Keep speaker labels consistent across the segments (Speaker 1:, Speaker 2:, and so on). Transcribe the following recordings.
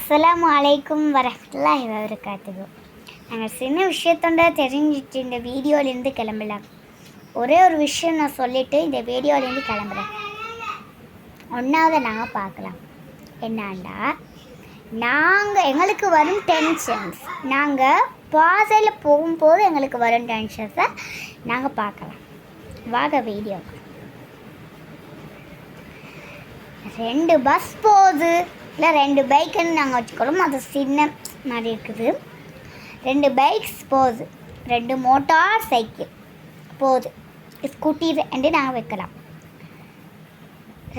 Speaker 1: அஸ்ஸலாமு அலைக்கும் வரஹ்மத்துல்லாஹி வபரகாத்துஹு. நாங்கள் சின்ன விஷயத்தோட தெரிஞ்சிட்டு இந்த வீடியோலேருந்து கிளம்பலாம். ஒரே ஒரு விஷயம் நான் சொல்லிவிட்டு இந்த வீடியோலேருந்து கிளம்புறேன். ஒன்றாவது நாங்கள் பார்க்கலாம். என்னாண்டா, எங்களுக்கு வரும் டென்ஷன்ஸ், நாங்கள் பாதையில் போகும்போது எங்களுக்கு வரும் டென்ஷன்ஸை நாங்கள் பார்க்கலாம். வாங்க வீடியோ. 2 பஸ் போகுது, இல்லை 2 பைக்குன்னு நாங்கள் வச்சுக்கிறோம். அது சின்ன மாதிரி இருக்குது. 2 பைக்ஸ் போகுது, 2 மோட்டார் சைக்கிள் போகுது, ஸ்கூட்டி 2 நாங்கள் வைக்கலாம்.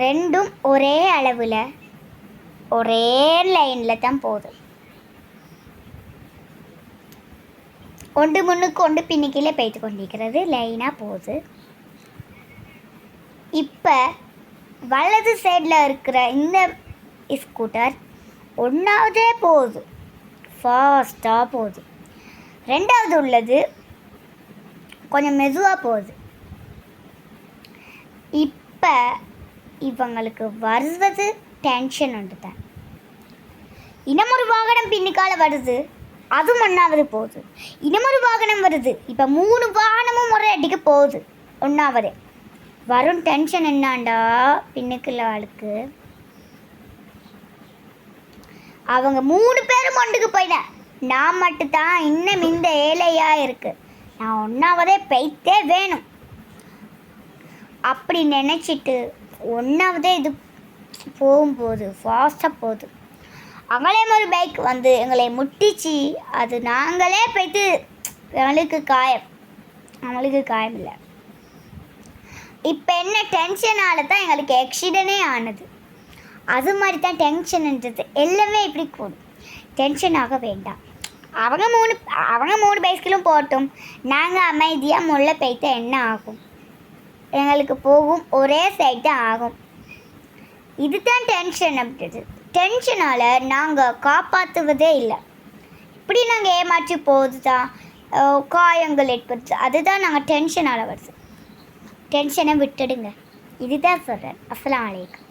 Speaker 1: 2ம் ஒரே அளவில் ஒரே லைனில் தான் போகுது. ஒன்று முன்னுக்கு ஒன்று பின்னுக்கீழே போய்த்து கொண்டிருக்கிறது, லைனாக போகுது. இப்போ வலது சைடில் இருக்கிற இந்த ஸ்கூட்டர் ஒன்றாவதே போகுது, ஃபாஸ்ட்டாக போகுது. 2வது உள்ளது கொஞ்சம் மெதுவாக போகுது. இப்போ இவங்களுக்கு வருவது டென்ஷன் ஒன்று தான். இன்னமொரு வாகனம் பின்னுக்கால வருது, அதுவும் 1வது போகுது. இன்னமொரு வாகனம் வருது, இப்போ 3 வாகனமும் ஒரு அடிக்கு போகுது. 1வது வரும் டென்ஷன் என்னாண்டா, பின்னுக்குள்ள ஆளுக்கு அவங்க 3 பேரும் ஒன்றுக்கு போயிட்டேன், நான் மட்டும்தான் இன்னும் இந்த ஏழையாக இருக்குது, நான் 1வதே போய்த்தே வேணும் அப்படி நினச்சிட்டு 1வதே இது போகும்போது ஃபாஸ்ட்டாக போகுது. அவங்களே ஒரு பைக் வந்து எங்களை முட்டிச்சு, அது நாங்களே போய்த்து அவங்களுக்கு காயம் இல்லை. இப்போ என்ன டென்ஷனால் தான் எங்களுக்கு ஆக்சிடென்ட்டே ஆனது. அது மாதிரி தான் டென்ஷன்ன்றது எல்லாமே இப்படி கூடும். டென்ஷன் ஆக வேண்டாம். அவங்க 3 பைஸ்கிலும் போட்டும், நாங்கள் அமைதியாக முள்ள போய்த்த என்ன ஆகும், எங்களுக்கு போகும் ஒரே சைடு தான் ஆகும். இதுதான் டென்ஷன். அப்படின்றது டென்ஷனால் நாங்கள் காப்பாற்றுவதே இல்லை. இப்படி நாங்கள் ஏமாற்றி போகுது தான் காயங்கள் ஏற்படுது. அதுதான் நாங்கள் டென்ஷனால் வருது. டென்ஷனை விட்டுடுங்க. இதுதான் சொல்கிறேன். அஸ்ஸலாமு அலைக்கும்.